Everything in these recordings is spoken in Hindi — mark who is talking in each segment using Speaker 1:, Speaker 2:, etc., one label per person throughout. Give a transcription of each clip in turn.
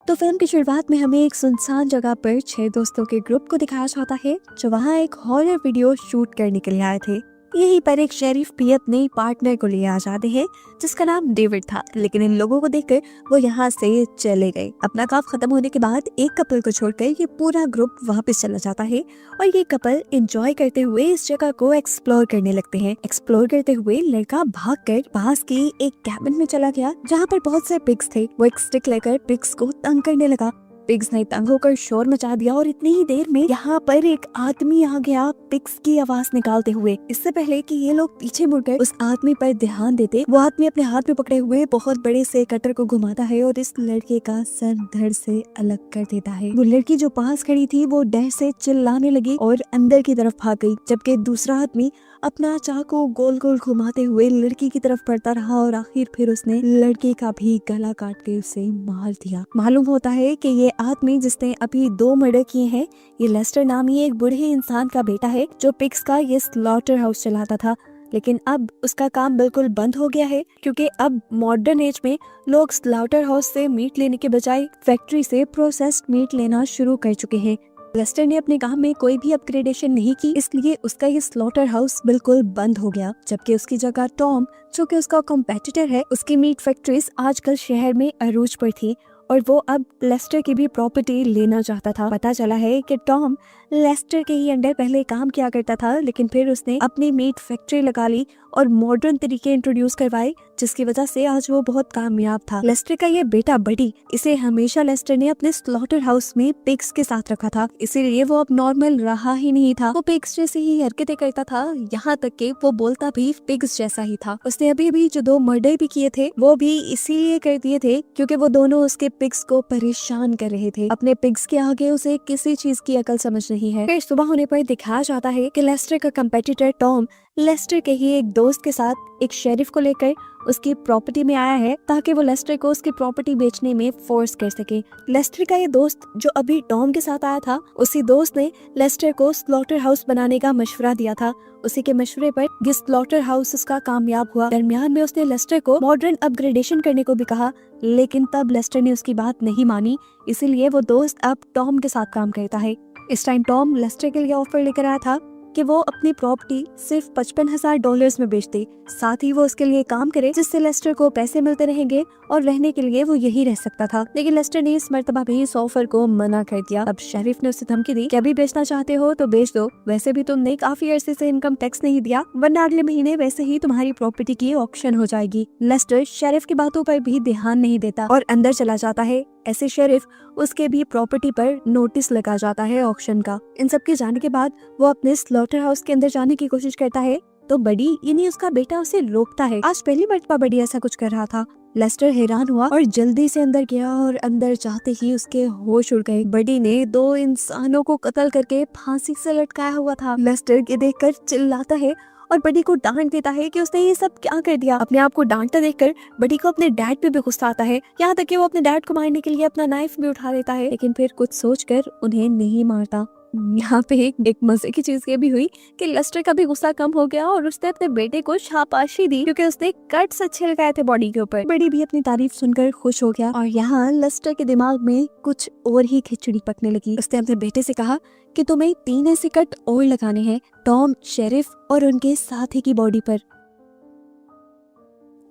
Speaker 1: तो फिल्म की शुरुआत में हमें एक सुनसान जगह पर 6 दोस्तों के ग्रुप को दिखाया जाता है जो वहाँ एक हॉरर वीडियो शूट करने के लिए आए थे। यहीं पर एक शेरिफ भी अपने पार्टनर को लिए आ जाते हैं जिसका नाम डेविड था, लेकिन इन लोगों को देखकर वो यहाँ से चले गए। अपना काम खत्म होने के बाद एक कपल को छोड़कर ये पूरा ग्रुप वापस चला जाता है और ये कपल एंजॉय करते हुए इस जगह को एक्सप्लोर करने लगते हैं। एक्सप्लोर करते हुए लड़का भागकर पास की एक कैबिन में चला गया जहाँ पर बहुत से पिग्स थे। वो एक स्टिक लेकर पिग्स को तंग करने लगा। पिग्स ने तंग होकर शोर मचा दिया और इतनी ही देर में यहाँ पर एक आदमी आ गया पिग्स की आवाज निकालते हुए। इससे पहले कि ये लोग पीछे मुड़कर उस आदमी पर ध्यान देते, वो आदमी अपने हाथ में पकड़े हुए बहुत बड़े से कटर को घुमाता है और इस लड़के का सर धड़ से अलग कर देता है। वो लड़की जो पास खड़ी थी वो डर से चिल्लाने लगी और अंदर की तरफ भाग गई, जबकि दूसरा आदमी अपना चाकू गोल गोल घुमाते हुए लड़की की तरफ बढ़ता रहा और आखिर फिर उसने लड़के का भी गला काट के उसे मार दिया। मालूम होता है कि ये आदमी जिसने अभी 2 मर्डर किए हैं, ये लेस्टर नामी एक बूढ़े इंसान का बेटा है जो पिग्स का ये स्लॉटर हाउस चलाता था। लेकिन अब उसका काम बिल्कुल बंद हो गया है क्योंकि अब मॉडर्न एज में लोग स्लॉटर हाउस से मीट लेने के बजाय फैक्ट्री से प्रोसेस्ड मीट लेना शुरू कर चुके हैं। लेस्टर ने अपने काम में कोई भी अपग्रेडेशन नहीं की, इसलिए उसका ये स्लॉटर हाउस बिल्कुल बंद हो गया, जबकि उसकी जगह टॉम जो कि उसका कॉम्पिटिटर है, उसकी मीट फैक्ट्रीज आजकल शहर में अरूज पर थी और वो अब लेस्टर की भी प्रॉपर्टी लेना चाहता था। पता चला है कि टॉम लेस्टर के ही अंडर पहले काम किया करता था, लेकिन फिर उसने अपनी मीट फैक्ट्री लगा ली और मॉडर्न तरीके इंट्रोड्यूस करवाए, जिसकी वजह से आज वो बहुत कामयाब था। लेस्टर का ये बेटा बडी, इसे हमेशा लेस्टर ने अपने स्लॉटर हाउस में पिग्स के साथ रखा था, इसीलिए वो अब नॉर्मल रहा ही नहीं था। वो पिग्स जैसी ही हरकतें करता था, यहाँ तक कि वो बोलता भी पिग्स जैसा ही था। उसने अभी भी जो 2 मर्डर भी किए थे वो भी इसीलिए कर दिए थे क्योंकि वो दोनों उसके पिग्स को परेशान कर रहे थे। अपने पिग्स के आगे उसे किसी चीज की अकल समझ नहीं है। फिर सुबह होने पर दिखाया जाता है कि लेस्टर का कंपेटिटर टॉम लेस्टर के ही एक दोस्त के साथ एक शेरिफ को लेकर उसकी प्रॉपर्टी में आया है ताकि वो लेस्टर को उसकी प्रॉपर्टी बेचने में फोर्स कर सके। लेस्टर का ये दोस्त जो अभी टॉम के साथ आया था, उसी दोस्त ने लेस्टर को स्लॉटर हाउस बनाने का मशवरा दिया था। उसी के मशवरे पर ये स्लॉटर हाउस उसका कामयाब हुआ। दरमियान में उसने लेस्टर को मॉडर्न अपग्रेडेशन करने को भी कहा, लेकिन तब लेस्टर ने उसकी बात नहीं मानी, इसीलिए वो दोस्त अब टॉम के साथ काम करता है। इस टाइम टॉम लेस्टर के लिए ऑफर लेकर आया था कि वो अपनी प्रॉपर्टी सिर्फ $55,000 में बेच दे, साथ ही वो उसके लिए काम करे जिससे लेस्टर को पैसे मिलते रहेंगे और रहने के लिए वो यही रह सकता था। लेकिन लेस्टर ने इस मर्तबा भी इस ऑफर को मना कर दिया। अब शेरिफ ने उसे धमकी दी कि अभी बेचना चाहते हो तो बेच दो, वैसे भी तुमने काफी अरसे से इनकम टैक्स नहीं दिया, वरना अगले महीने वैसे ही तुम्हारी प्रॉपर्टी की ऑक्शन हो जाएगी। लेस्टर शेरिफ की बातों पर भी ध्यान नहीं देता और अंदर चला जाता है। ऐसे शेरिफ उसके भी प्रॉपर्टी पर नोटिस लगा जाता है ऑक्शन का। इन सब के जाने के बाद वो अपने स्लॉटर हाउस के अंदर जाने की कोशिश करता है तो बडी यानी उसका बेटा उसे रोकता है। आज पहली मर्तबा बडी ऐसा कुछ कर रहा था। लेस्टर हैरान हुआ और जल्दी से अंदर गया और अंदर जाते ही उसके होश उड़ गए। बडी ने 2 इंसानों को कत्ल करके फांसी से लटकाया हुआ था। लेस्टर ये देखकर चिल्लाता है और बडी को डांट देता है कि उसने ये सब क्या कर दिया। अपने आप को डांटता देखकर बडी को अपने डैड पे भी गुस्सा आता है, यहाँ तक कि वो अपने डैड को मारने के लिए अपना नाइफ भी उठा लेता है, लेकिन फिर कुछ सोचकर उन्हें नहीं मारता। यहाँ पे एक मजे की चीज ये भी हुई कि लेस्टर का भी गुस्सा कम हो गया और उसने अपने बेटे को शाबाशी दी क्योंकि उसने कट्स अच्छे लगाए थे बॉडी के ऊपर। बड़ी भी अपनी तारीफ सुनकर खुश हो गया और यहाँ लेस्टर के दिमाग में कुछ और ही खिचड़ी पकने लगी। उसने अपने बेटे से कहा कि तुम्हें 3 ऐसे कट और लगाने हैं टॉम, शेरिफ और उनके साथी की बॉडी पर।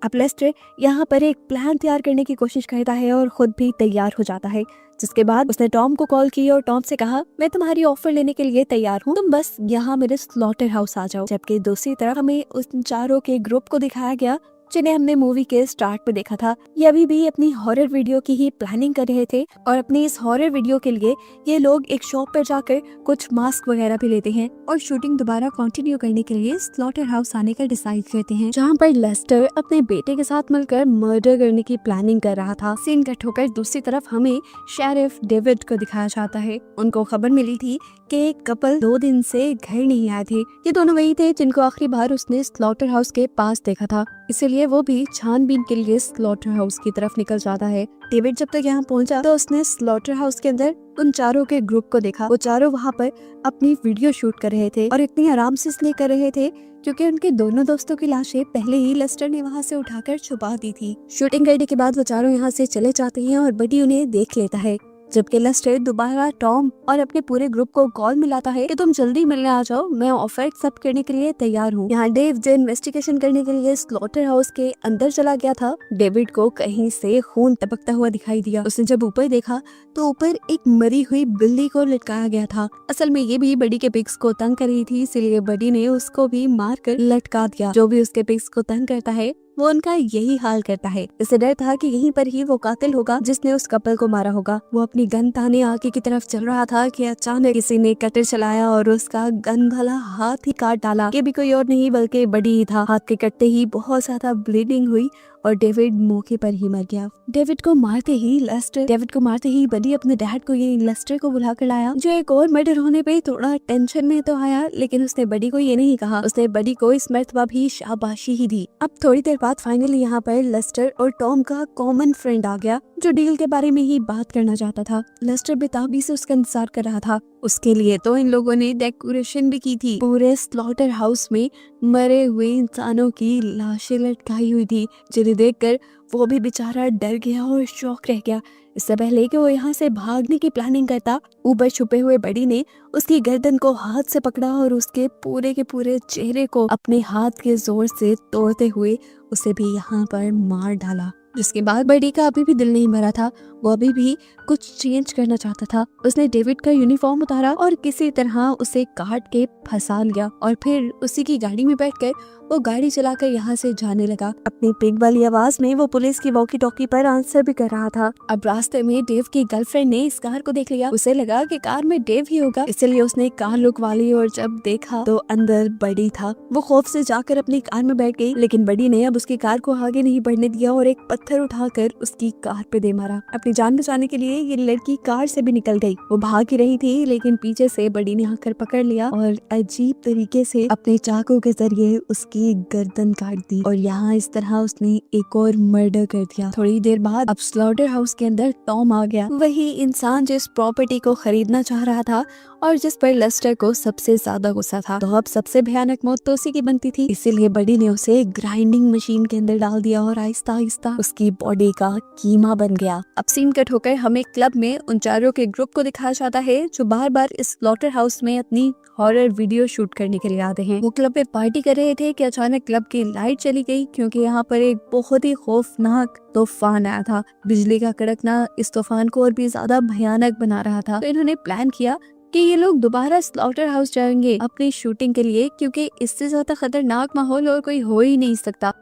Speaker 1: अब लेस्टर यहाँ पर एक प्लान तैयार करने की कोशिश करता है और खुद भी तैयार हो जाता है, जिसके बाद उसने टॉम को कॉल की और टॉम से कहा मैं तुम्हारी ऑफर लेने के लिए तैयार हूँ, तुम बस यहाँ मेरे स्लॉटर हाउस आ जाओ। जबकि दूसरी तरफ हमें उन चारों के ग्रुप को दिखाया गया जिन्हें हमने मूवी के स्टार्ट पे देखा था। ये अभी भी अपनी हॉरर वीडियो की ही प्लानिंग कर रहे थे और अपनी इस हॉरर वीडियो के लिए ये लोग एक शॉप पर जाकर कुछ मास्क वगैरह भी लेते हैं और शूटिंग दोबारा कंटिन्यू करने के लिए स्लॉटर हाउस आने का डिसाइड करते हैं, जहाँ पर लेस्टर अपने बेटे के साथ मिलकर मर्डर करने की प्लानिंग कर रहा था। सीन कट होकर दूसरी तरफ हमें शेरिफ डेविड को दिखाया जाता है। उनको खबर मिली थी कि एक कपल 2 दिन से घर नहीं आए थे। ये दोनों वही थे जिनको आखिरी बार उसने स्लॉटर हाउस के पास देखा था, इसीलिए इसीलिए वो भी छानबीन के लिए स्लॉटर हाउस की तरफ निकल जाता है। डेविड जब तक यहाँ पहुंचा तो उसने स्लॉटर हाउस के अंदर उन चारों के ग्रुप को देखा। वो चारों वहाँ पर अपनी वीडियो शूट कर रहे थे और इतनी आराम से इसलिए कर रहे थे क्योंकि उनके दोनों दोस्तों की लाशें पहले ही लेस्टर ने वहाँ से उठाकर छुपा दी थी। शूटिंग करने के बाद वो चारों यहाँ से चले जाते हैं और बडी उन्हें देख लेता है, जबकि लेस्टर दोबारा टॉम और अपने पूरे ग्रुप को कॉल मिलाता है कि तुम जल्दी मिलने आ जाओ, मैं ऑफर एक्सेप्ट करने के लिए तैयार हूँ। यहाँ डेव जो इन्वेस्टिगेशन करने के लिए स्लॉटर हाउस के अंदर चला गया था, डेविड को कहीं से खून टपकता हुआ दिखाई दिया। उसने जब ऊपर देखा तो ऊपर एक मरी हुई बिल्ली को लटकाया गया था। असल में ये भी बडी के पिग्स को तंग कर रही थी, इसीलिए बडी ने उसको भी मार कर लटका दिया। जो भी उसके पिग्स को तंग करता है वो उनका यही हाल करता है। इसे डर था कि यहीं पर ही वो कातिल होगा जिसने उस कपल को मारा होगा। वो अपनी गन ताने आगे की तरफ चल रहा था कि अचानक किसी ने कटर चलाया और उसका गन वाला हाथ ही काट डाला। ये भी कोई और नहीं बल्कि बडी ही था। हाथ के कटते ही बहुत ज्यादा ब्लीडिंग हुई और डेविड मौके पर ही मर गया। डेविड को मारते ही बडी अपने डैड को ये लेस्टर को बुला कर लाया, जो एक और मर्डर होने पे थोड़ा टेंशन में तो आया, लेकिन उसने बडी को ये नहीं कहा। उसने बडी को इस मर्तबा भी शाबाशी ही दी। अब थोड़ी देर बाद फाइनली यहाँ पर लेस्टर और टॉम का कॉमन फ्रेंड आ गया, जो डील के बारे में ही बात करना चाहता था। लेस्टर बेताबी से उसका इंतजार कर रहा था। उसके लिए तो इन लोगों ने डेकोरेशन भी की थी। पूरे स्लॉटर हाउस में मरे हुए इंसानों की लाशें लटकाई हुई थी, जिन्हें देखकर वो भी बेचारा डर गया और शॉक रह गया। इससे पहले कि वो यहाँ से भागने की प्लानिंग करता, ऊपर छुपे हुए बडी ने उसकी गर्दन को हाथ से पकड़ा और उसके पूरे के पूरे चेहरे को अपने हाथ के जोर से तोड़ते हुए उसे भी यहाँ पर मार डाला। जिसके बाद बडी का अभी भी दिल नहीं भरा था, वो अभी भी कुछ चेंज करना चाहता था। उसने डेविड का यूनिफॉर्म उतारा और किसी तरह उसे काट के फंसा लिया और फिर उसी की गाड़ी में बैठकर वो गाड़ी चलाकर यहाँ से जाने लगा। अपनी पिग वाली आवाज में वो पुलिस की वॉकी टॉकी पर आंसर भी कर रहा था। अब रास्ते में डेव की गर्लफ्रेंड ने इस कार को देख लिया। उसे लगा कि कार में डेव ही होगा, इसलिए उसने कार लुकवा ली और जब देखा तो अंदर बडी था। वो खौफ से जाकर अपनी कार में बैठ गई, लेकिन बडी ने अब उसकी कार को आगे नहीं बढ़ने दिया और एक पत्थर उठाकर उसकी कार पे दे मारा। अपनी जान बचाने के लिए ये लड़की कार से भी निकल गई। वो भाग ही रही थी, लेकिन पीछे से बडी ने आकर पकड़ लिया और अजीब तरीके से अपने चाकू के जरिए उसकी गर्दन काट दी और यहाँ इस तरह उसने एक और मर्डर कर दिया। थोड़ी देर बाद अब स्लॉटर हाउस के अंदर टॉम आ गया, वही इंसान जिस प्रॉपर्टी को खरीदना चाह रहा था और जिस पर लेस्टर को सबसे ज्यादा गुस्सा था। तो अब सबसे भयानक मौत तो उसी की बनती थी, इसीलिए बडी ने उसे ग्राइंडिंग मशीन के अंदर डाल दिया और आहिस्ता आहिस्ता उसकी बॉडी का कीमा बन गया। अब सीन कट होकर हमें क्लब में उन चारों के ग्रुप को दिखाया जाता है, जो बार बार इस स्लॉटर हाउस में अपनी हॉरर वीडियो शूट करने के लिए आते हैं। वो क्लब में पार्टी कर रहे थे कि अचानक क्लब की लाइट चली गई, क्योंकि यहाँ पर एक बहुत ही खौफनाक तूफान आया था। बिजली का कड़कना इस तूफान को और भी ज्यादा भयानक बना रहा था। तो इन्होंने प्लान किया कि ये लोग दोबारा स्लॉटर हाउस जाएंगे अपनी शूटिंग के लिए, क्योंकि इससे ज्यादा खतरनाक माहौल और कोई हो ही नहीं सकता।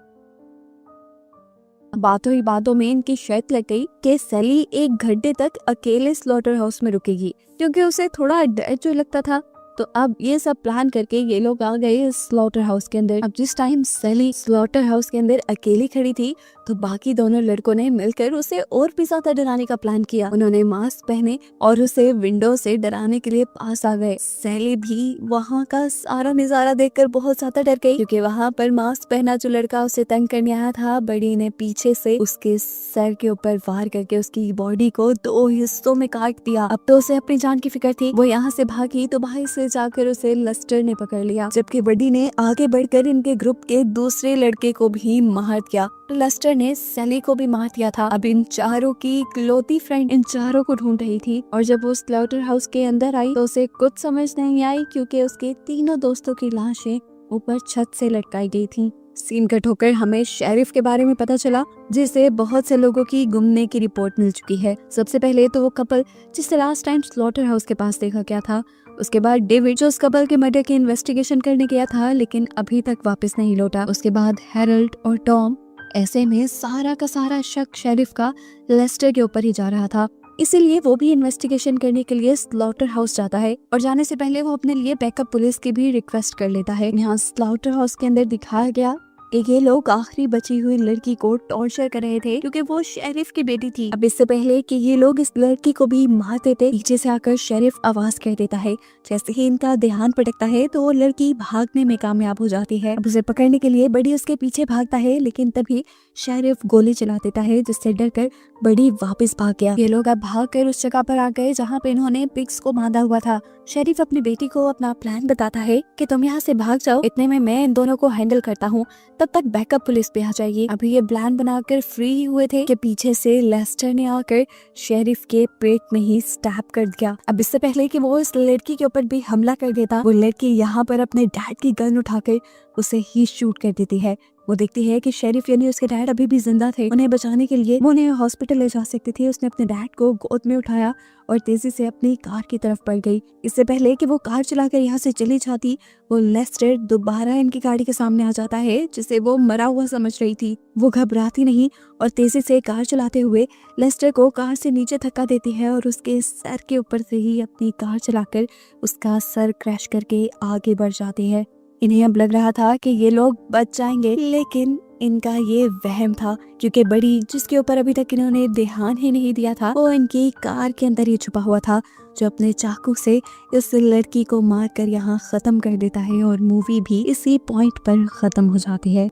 Speaker 1: बातों ही बातों में इनकी शर्त लग गई कि सैली एक घंटे तक अकेले स्लॉटर हाउस में रुकेगी, क्योंकि उसे थोड़ा डर जो लगता था। तो अब ये सब प्लान करके ये लोग आ गए स्लॉटर हाउस के अंदर। अब जिस टाइम सैली स्लॉटर हाउस के अंदर अकेली खड़ी थी, तो बाकी दोनों लड़कों ने मिलकर उसे और भी ज्यादा डराने का प्लान किया। उन्होंने मास्क पहने और उसे विंडो से डराने के लिए पास आ गए। सैली भी वहाँ का सारा नजारा देखकर बहुत ज्यादा डर गई, क्योंकि वहाँ पर मास्क पहना जो लड़का उसे तंग करने आया था, बड़ी ने पीछे से उसके सर के ऊपर वार करके उसकी बॉडी को 2 हिस्सों में काट दिया। अब तो उसे अपनी जान की फिक्र थी। वो यहाँ से भागी तो बाहर से जाकर उसे लेस्टर ने पकड़ लिया, जबकि बडी ने आगे बढ़कर इनके ग्रुप के दूसरे लड़के को भी मार दिया। लेस्टर ने सैली को भी मार दिया था। अब इन चारों की इकलौती फ्रेंड इन चारों को ढूंढ रही थी, और जब वो स्लॉटर हाउस के अंदर आई तो उसे कुछ समझ नहीं आई, क्योंकि उसके तीनों दोस्तों की लाशें ऊपर छत से लटकाई गई थी। सीन कट होकर हमें शेरिफ के बारे में पता चला, जिसे बहुत से लोगों की गुमने की रिपोर्ट मिल चुकी है। सबसे पहले तो वो कपल जिसे लास्ट टाइम स्लॉटर हाउस के पास देखा गया था, उसके बाद डेविड जो उस कपल के मर्डर की इन्वेस्टिगेशन करने गया था लेकिन अभी तक वापस नहीं लौटा, उसके बाद हैरोल्ड और टॉम। ऐसे में सारा का सारा शक शेरिफ का लेस्टर के ऊपर ही जा रहा था, इसीलिए वो भी इन्वेस्टिगेशन करने के लिए स्लॉटर हाउस जाता है और जाने से पहले वो अपने लिए बैकअप पुलिस की भी रिक्वेस्ट कर लेता है। यहाँ स्लॉटर हाउस के अंदर दिखाया गया कि ये लोग आखिरी बची हुई लड़की को टॉर्चर कर रहे थे क्योंकि वो शेरिफ की बेटी थी। अब इससे पहले कि ये लोग इस लड़की को भी मार देते, पीछे से आकर शेरिफ आवाज कर देता है। जैसे ही इनका ध्यान भटकता है तो वो लड़की भागने में कामयाब हो जाती है। अब उसे पकड़ने के लिए बड़ी उसके पीछे भागता है, लेकिन तभी शेरिफ गोली चला देता है, जिससे डरकर बड़ी वापस भाग गया। ये लोग अब भागकर उस जगह पर आ गए जहाँ पे इन्होंने पिग्स को बांधा हुआ था। शेरिफ अपनी बेटी को अपना प्लान बताता है कि तुम यहाँ से भाग जाओ, इतने में मैं इन दोनों को हैंडल करता हूँ, तब तक बैकअप पुलिस पे आ जाएगी। अभी ये प्लान बनाकर फ्री हुए थे कि पीछे से लेस्टर ने आकर शेरिफ के पेट में ही स्टैब कर दिया। अब इससे पहले कि वो इस लड़की के ऊपर भी हमला कर देता, वो लड़की यहाँ पर अपने डैड की गन उठाकर उसे ही शूट कर देती है। वो देखती है कि शेरिफ यानी उसके डैड अभी भी जिंदा थे। उन्हें बचाने के लिए वो उन्हें हॉस्पिटल ले जा सकती थी। उसने अपने डैड को गोद में उठाया और तेजी से अपनी कार की तरफ बढ़ गई। इससे पहले कि वो कार चलाकर यहाँ से चली जाती, वो लेस्टर दोबारा इनकी गाड़ी के सामने आ जाता है, जिसे वो मरा हुआ समझ रही थी। वो घबराती नहीं और तेजी से कार चलाते हुए लेस्टर को कार से नीचे धक्का देती है और उसके सर के ऊपर से ही अपनी कार चलाकर उसका सर क्रैश करके आगे बढ़ जाती है। इन्हें अब लग रहा था कि ये लोग बच जाएंगे, लेकिन इनका ये वहम था, क्योंकि बड़ी जिसके ऊपर अभी तक इन्होंने ध्यान ही नहीं दिया था, वो इनकी कार के अंदर ही छुपा हुआ था, जो अपने चाकू से इस लड़की को मारकर यहाँ खत्म कर देता है और मूवी भी इसी पॉइंट पर खत्म हो जाती है।